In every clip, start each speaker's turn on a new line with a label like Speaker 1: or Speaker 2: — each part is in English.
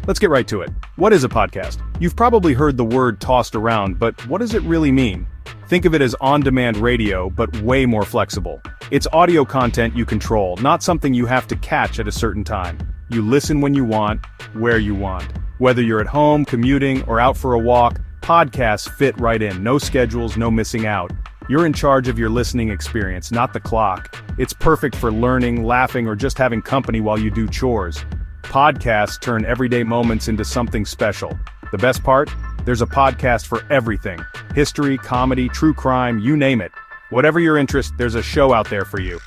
Speaker 1: Let's get right to it. What is a podcast? You've probably heard the word tossed around, but what does it really mean? Think of it as on-demand radio, but way more flexible. It's audio content you control, not something you have to catch at a certain time. You listen when you want, where you want. Whether you're at home, commuting, or out for a walk, podcasts fit right in. No schedules, no missing out. You're in charge of your listening experience, not the clock. It's perfect for learning, laughing, or just having company while you do chores. Podcasts turn everyday moments into something special. The best part? There's a podcast for everything. History, comedy, true crime, you name it. Whatever your interest, there's a show out there for you.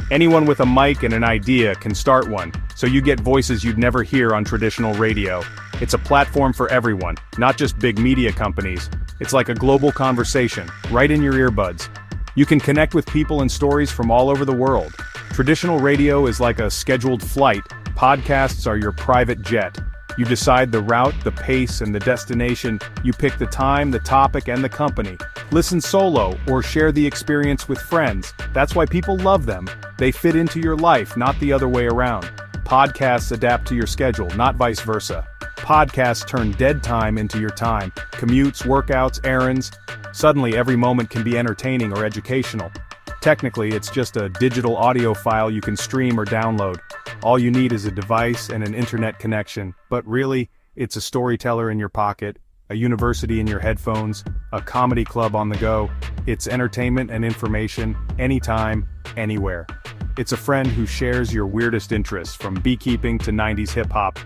Speaker 1: Anyone with a mic and an idea can start one, so you get voices you'd never hear on traditional radio. It's a platform for everyone, not just big media companies. It's like a global conversation, right in your earbuds. You can connect with people and stories from all over the world. Traditional radio is like a scheduled flight. Podcasts are your private jet. You decide the route, the pace, and the destination. You pick the time, the topic, and the company. Listen solo, or share the experience with friends. That's why people love them. They fit into your life, not the other way around. Podcasts adapt to your schedule, not vice versa. Podcasts turn dead time into your time. Commutes, workouts, errands. Suddenly every moment can be entertaining or educational. Technically, it's just a digital audio file you can stream or download. All you need is a device and an internet connection, but really, it's a storyteller in your pocket, a university in your headphones, a comedy club on the go. It's entertainment and information, anytime, anywhere. It's a friend who shares your weirdest interests, from beekeeping to 90s hip-hop.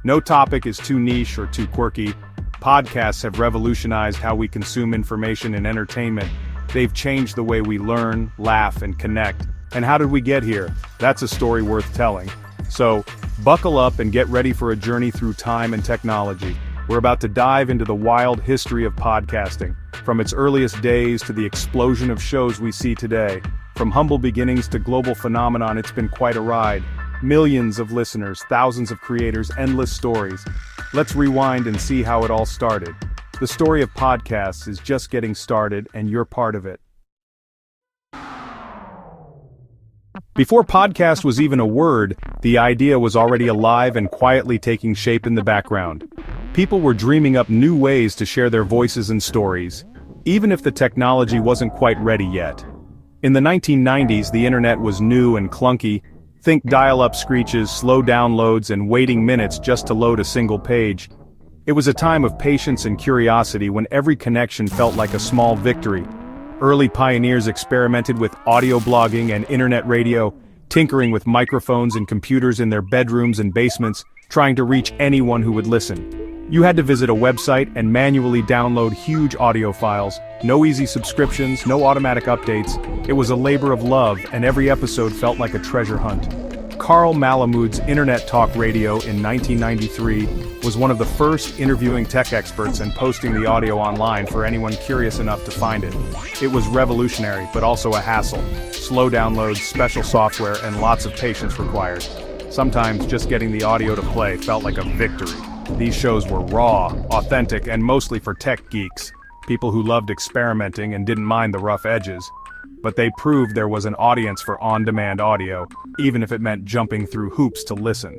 Speaker 1: No topic is too niche or too quirky. Podcasts have revolutionized how we consume information and entertainment. They've changed the way we learn, laugh, and connect. And how did we get here? That's a story worth telling. So, buckle up and get ready for a journey through time and technology. We're about to dive into the wild history of podcasting, from its earliest days to the explosion of shows we see today. From humble beginnings to global phenomenon, it's been quite a ride. Millions of listeners, thousands of creators, endless stories. Let's rewind and see how it all started. The story of podcasts is just getting started, and you're part of it. Before podcast was even a word, the idea was already alive and quietly taking shape in the background. People were dreaming up new ways to share their voices and stories, even if the technology wasn't quite ready yet. In the 1990s, the internet was new and clunky. Think dial-up screeches, slow downloads, and waiting minutes just to load a single page. It was a time of patience and curiosity when every connection felt like a small victory. Early pioneers experimented with audio blogging and internet radio, tinkering with microphones and computers in their bedrooms and basements, trying to reach anyone who would listen. You had to visit a website and manually download huge audio files. No easy subscriptions, no automatic updates. It was a labor of love, and every episode felt like a treasure hunt. Carl Malamud's Internet Talk Radio in 1993 was one of the first interviewing tech experts and posting the audio online for anyone curious enough to find it. It was revolutionary, but also a hassle. Slow downloads, special software, and lots of patience required. Sometimes just getting the audio to play felt like a victory. These shows were raw, authentic, and mostly for tech geeks, people who loved experimenting and didn't mind the rough edges. But they proved there was an audience for on-demand audio, even if it meant jumping through hoops to listen.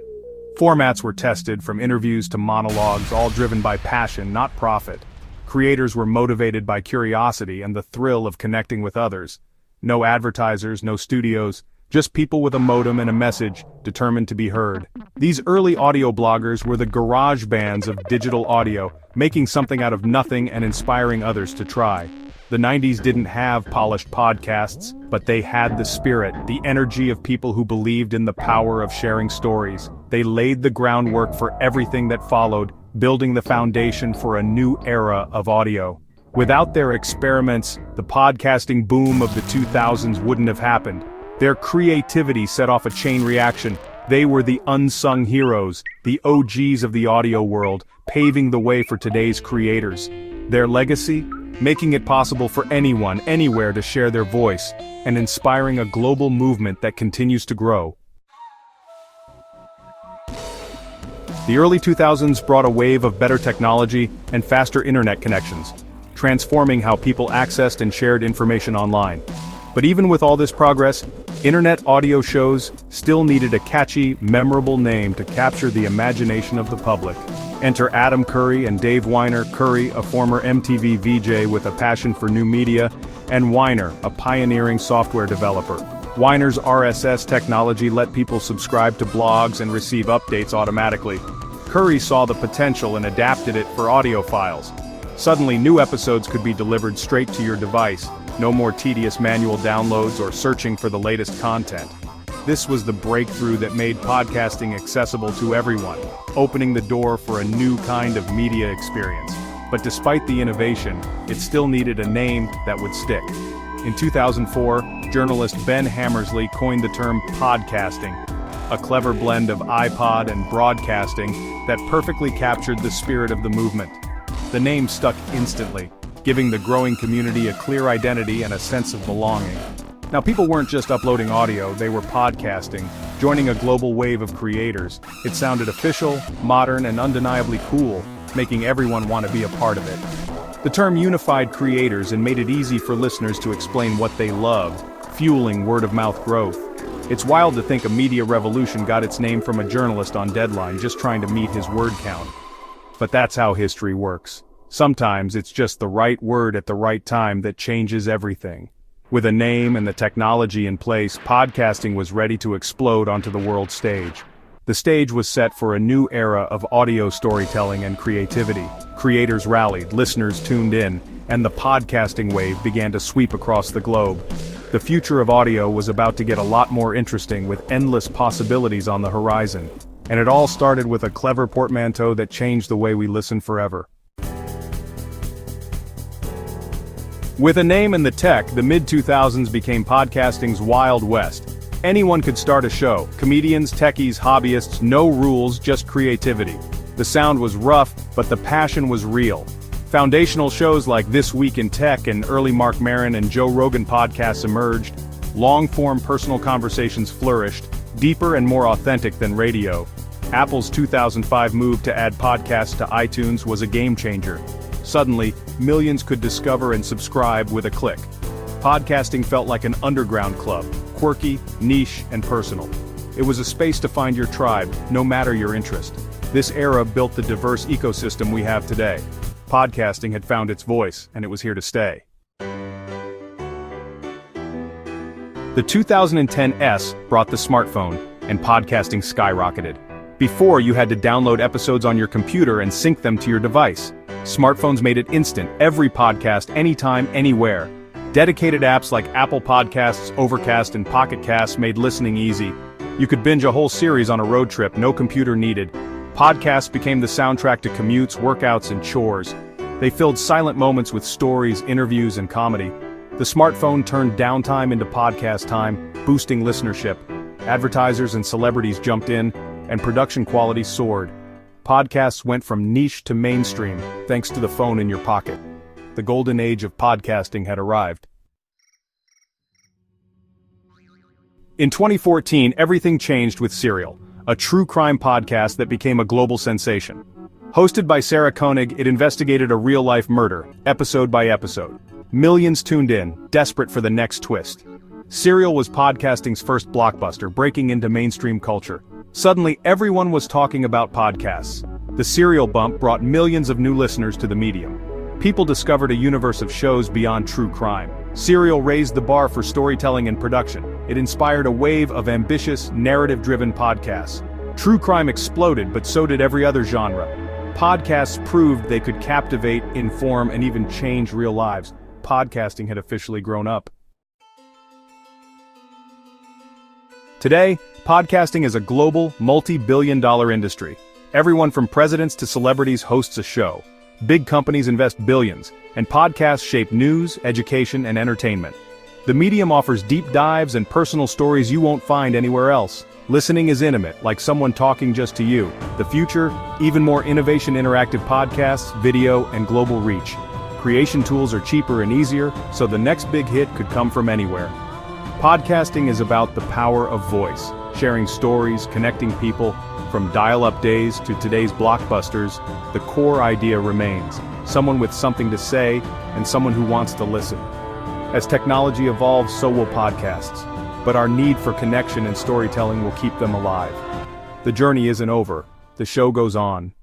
Speaker 1: Formats were tested, from interviews to monologues, all driven by passion, not profit. Creators were motivated by curiosity and the thrill of connecting with others. No advertisers, no studios, just people with a modem and a message, determined to be heard. These early audio bloggers were the garage bands of digital audio, making something out of nothing and inspiring others to try. The 90s didn't have polished podcasts, but they had the spirit, the energy of people who believed in the power of sharing stories. They laid the groundwork for everything that followed, building the foundation for a new era of audio. Without their experiments, the podcasting boom of the 2000s wouldn't have happened. Their creativity set off a chain reaction. They were the unsung heroes, the OGs of the audio world, paving the way for today's creators. Their legacy? Making it possible for anyone, anywhere to share their voice, and inspiring a global movement that continues to grow. The early 2000s brought a wave of better technology and faster internet connections, transforming how people accessed and shared information online. But even with all this progress, internet audio shows still needed a catchy, memorable name to capture the imagination of the public. Enter Adam Curry and Dave Weiner. Curry, a former MTV VJ with a passion for new media, and Weiner, a pioneering software developer. Weiner's RSS technology let people subscribe to blogs and receive updates automatically. Curry saw the potential and adapted it for audio files. Suddenly, new episodes could be delivered straight to your device. No more tedious manual downloads or searching for the latest content. This was the breakthrough that made podcasting accessible to everyone, opening the door for a new kind of media experience. But despite the innovation, it still needed a name that would stick. In 2004, journalist Ben Hammersley coined the term podcasting, a clever blend of iPod and broadcasting that perfectly captured the spirit of the movement. The name stuck instantly, giving the growing community a clear identity and a sense of belonging. Now, people weren't just uploading audio, they were podcasting, joining a global wave of creators. It sounded official, modern, and undeniably cool, making everyone want to be a part of it. The term unified creators and made it easy for listeners to explain what they loved, fueling word-of-mouth growth. It's wild to think a media revolution got its name from a journalist on deadline just trying to meet his word count. But that's how history works. Sometimes it's just the right word at the right time that changes everything. With a name and the technology in place, podcasting was ready to explode onto the world stage. The stage was set for a new era of audio storytelling and creativity. Creators rallied, listeners tuned in, and the podcasting wave began to sweep across the globe. The future of audio was about to get a lot more interesting with endless possibilities on the horizon. And it all started with a clever portmanteau that changed the way we listen forever. With a name in the tech, the mid-2000s became podcasting's Wild West. Anyone could start a show. Comedians, techies, hobbyists, no rules, just creativity. The sound was rough, but the passion was real. Foundational shows like This Week in Tech and early Mark Maron and Joe Rogan podcasts emerged. Long-form personal conversations flourished, deeper and more authentic than radio. Apple's 2005 move to add podcasts to iTunes was a game-changer. Suddenly, millions could discover and subscribe with a click. Podcasting felt like an underground club, quirky, niche, and personal. It was a space to find your tribe, no matter your interest. This era built the diverse ecosystem we have today. Podcasting had found its voice, and it was here to stay. The 2010 S brought the smartphone, and podcasting skyrocketed. Before, you had to download episodes on your computer and sync them to your device. Smartphones made it instant, every podcast, anytime, anywhere. Dedicated apps like Apple Podcasts, Overcast, and Pocket Casts made listening easy. You could binge a whole series on a road trip, no computer needed. Podcasts became the soundtrack to commutes, workouts, and chores. They filled silent moments with stories, interviews, and comedy. The smartphone turned downtime into podcast time, boosting listenership. Advertisers and celebrities jumped in, and production quality soared. Podcasts went from niche to mainstream, thanks to the phone in your pocket. The golden age of podcasting had arrived. In 2014, everything changed with Serial, a true crime podcast that became a global sensation. Hosted by Sarah Koenig, it investigated a real-life murder, episode by episode. Millions tuned in, desperate for the next twist. Serial was podcasting's first blockbuster, breaking into mainstream culture. Suddenly, everyone was talking about podcasts. The Serial bump brought millions of new listeners to the medium. People discovered a universe of shows beyond true crime. Serial raised the bar for storytelling and production. It inspired a wave of ambitious, narrative-driven podcasts. True crime exploded, but so did every other genre. Podcasts proved they could captivate, inform, and even change real lives. Podcasting had officially grown up. Today, podcasting is a global, multi-billion-dollar industry. Everyone from presidents to celebrities hosts a show. Big companies invest billions, and podcasts shape news, education, and entertainment. The medium offers deep dives and personal stories you won't find anywhere else. Listening is intimate, like someone talking just to you. The future, even more innovation interactive podcasts, video, and global reach. Creation tools are cheaper and easier, so the next big hit could come from anywhere. Podcasting is about the power of voice, sharing stories, connecting people. From dial-up days to today's blockbusters, the core idea remains: someone with something to say and someone who wants to listen. As technology evolves, so will podcasts. But our need for connection and storytelling will keep them alive. The journey isn't over. The show goes on.